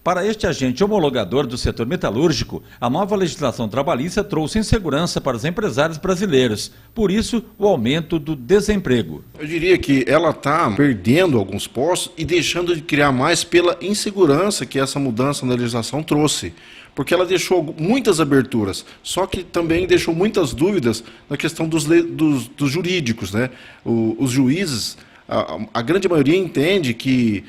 Para este agente homologador do setor metalúrgico, a nova legislação trabalhista trouxe insegurança para os empresários brasileiros. Por isso, o aumento do desemprego. Eu diria que ela está perdendo alguns postos e deixando de criar mais pela insegurança que essa mudança na legislação trouxe. Porque ela deixou muitas aberturas, só que também deixou muitas dúvidas na questão dos jurídicos, né? Os juízes, a grande maioria entende que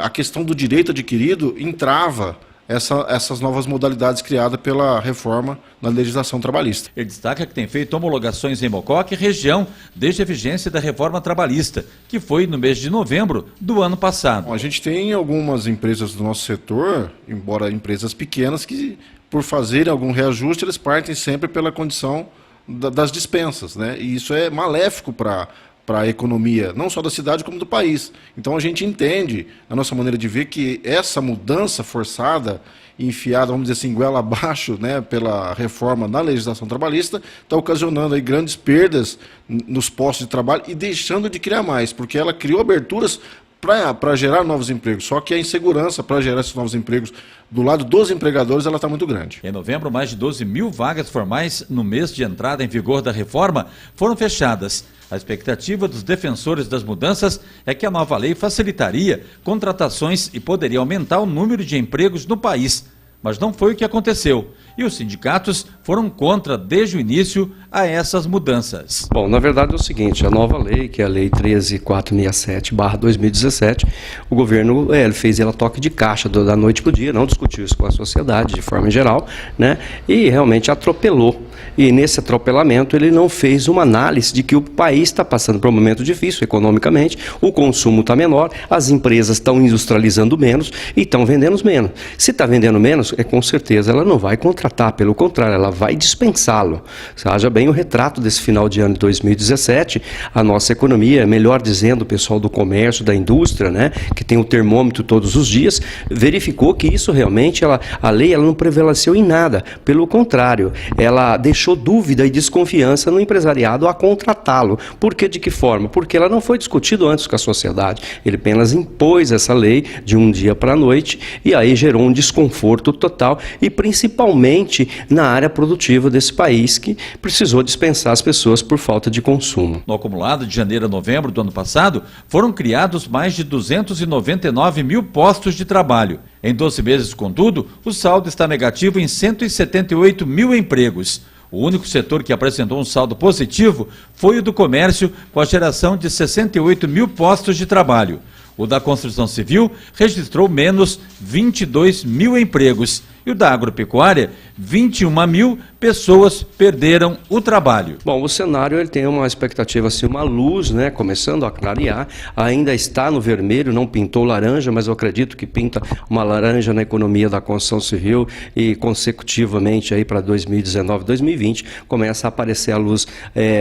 a questão do direito adquirido entrava essas novas modalidades criadas pela reforma na legislação trabalhista. Ele destaca que tem feito homologações em Mococa e região desde a vigência da reforma trabalhista, que foi no mês de novembro do ano passado. Bom, a gente tem algumas empresas do nosso setor, embora empresas pequenas, que por fazerem algum reajuste, eles partem sempre pela condição das dispensas, né? E isso é maléfico para a economia, não só da cidade, como do país. Então a gente entende, na nossa maneira de ver, que essa mudança forçada, enfiada, vamos dizer assim, goela abaixo, né, pela reforma na legislação trabalhista, está ocasionando aí grandes perdas nos postos de trabalho e deixando de criar mais, porque ela criou aberturas para gerar novos empregos, só que a insegurança para gerar esses novos empregos do lado dos empregadores, ela está muito grande. Em novembro, mais de 12 mil vagas formais no mês de entrada em vigor da reforma foram fechadas. A expectativa dos defensores das mudanças é que a nova lei facilitaria contratações e poderia aumentar o número de empregos no país. Mas não foi o que aconteceu. E os sindicatos foram contra desde o início a essas mudanças. Bom, na verdade é o seguinte, a nova lei, que é a Lei 13.467/2017, o governo ele fez ela toque de caixa da noite para o dia, não discutiu isso com a sociedade de forma geral, né? E realmente atropelou. E nesse atropelamento ele não fez uma análise de que o país está passando por um momento difícil economicamente, o consumo está menor, as empresas estão industrializando menos e estão vendendo menos. Se está vendendo menos, com certeza ela não vai contratar, pelo contrário, ela vai dispensá-lo. Haja bem o retrato desse final de ano de 2017, a nossa economia, melhor dizendo, o pessoal do comércio, da indústria, né, que tem o termômetro todos os dias, verificou que isso realmente, a lei ela não prevaleceu em nada, pelo contrário, ela deixou dúvida e desconfiança no empresariado a contratá-lo. Por que, de que forma? Porque ela não foi discutida antes com a sociedade, ele apenas impôs essa lei de um dia para a noite e aí gerou um desconforto total e principalmente na área produtiva desse país que precisou dispensar as pessoas por falta de consumo. No acumulado de janeiro a novembro do ano passado, foram criados mais de 299 mil postos de trabalho. Em 12 meses, contudo, o saldo está negativo em 178 mil empregos. O único setor que apresentou um saldo positivo foi o do comércio, com a geração de 68 mil postos de trabalho. O da construção civil registrou menos 22 mil empregos. E o da agropecuária, 21 mil pessoas perderam o trabalho. Bom, o cenário ele tem uma expectativa, assim, uma luz, né, começando a clarear, ainda está no vermelho, não pintou laranja, mas eu acredito que pinta uma laranja na economia da construção civil e consecutivamente aí para 2019, 2020, começa a aparecer a luz,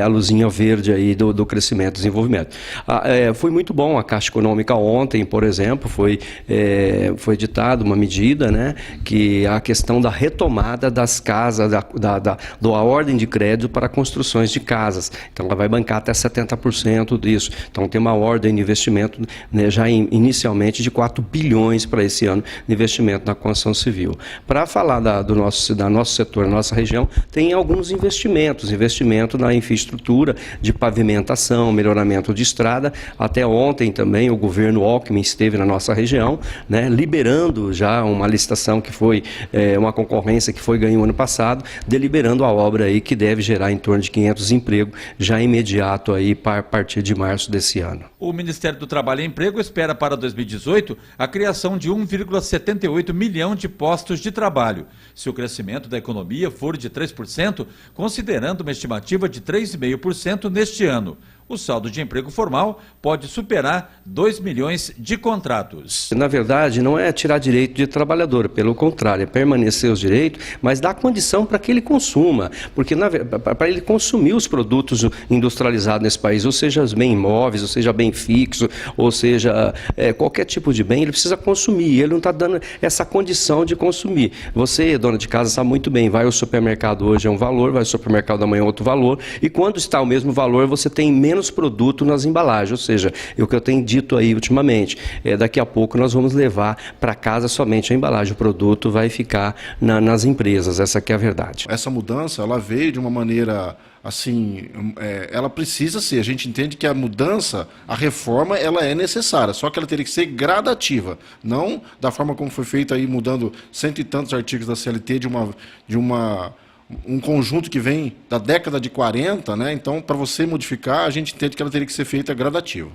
a luzinha verde aí do crescimento, desenvolvimento. Foi muito bom a Caixa Econômica ontem, por exemplo, foi editada uma medida, né, que a questão da retomada das casas, da ordem de crédito para construções de casas. Então, ela vai bancar até 70% disso. Então, tem uma ordem de investimento, né, já inicialmente de 4 bilhões para esse ano de investimento na construção civil. Para falar do nosso setor, da nossa região, tem alguns investimento na infraestrutura de pavimentação, melhoramento de estrada. Até ontem também o governo Alckmin esteve na nossa região, né, liberando já uma licitação que foi uma concorrência que foi ganha o ano passado, deliberando a obra aí que deve gerar em torno de 500 empregos já imediato aí a partir de março desse ano. O Ministério do Trabalho e Emprego espera para 2018 a criação de 1,78 milhão de postos de trabalho. Se o crescimento da economia for de 3%, considerando uma estimativa de 3,5% neste ano. O saldo de emprego formal pode superar 2 milhões de contratos. Na verdade, não é tirar direito de trabalhador, pelo contrário, é permanecer os direitos, mas dar condição para que ele consuma, porque para ele consumir os produtos industrializados nesse país, ou seja, os bens imóveis, ou seja, bem fixo, ou seja, qualquer tipo de bem, ele precisa consumir, ele não está dando essa condição de consumir. Você, dona de casa, sabe muito bem, vai ao supermercado hoje é um valor, vai ao supermercado amanhã é outro valor, e quando está o mesmo valor, você tem menos menos produto nas embalagens, ou seja, é o que eu tenho dito aí ultimamente, daqui a pouco nós vamos levar para casa somente a embalagem, o produto vai ficar nas empresas, essa que é a verdade. Essa mudança, ela veio de uma maneira, assim, ela precisa ser, a gente entende que a mudança, a reforma, ela é necessária, só que ela teria que ser gradativa, não da forma como foi feita aí, mudando cento e tantos artigos da CLT um conjunto que vem da década de 40, né? Então, para você modificar, a gente entende que ela teria que ser feita gradativa.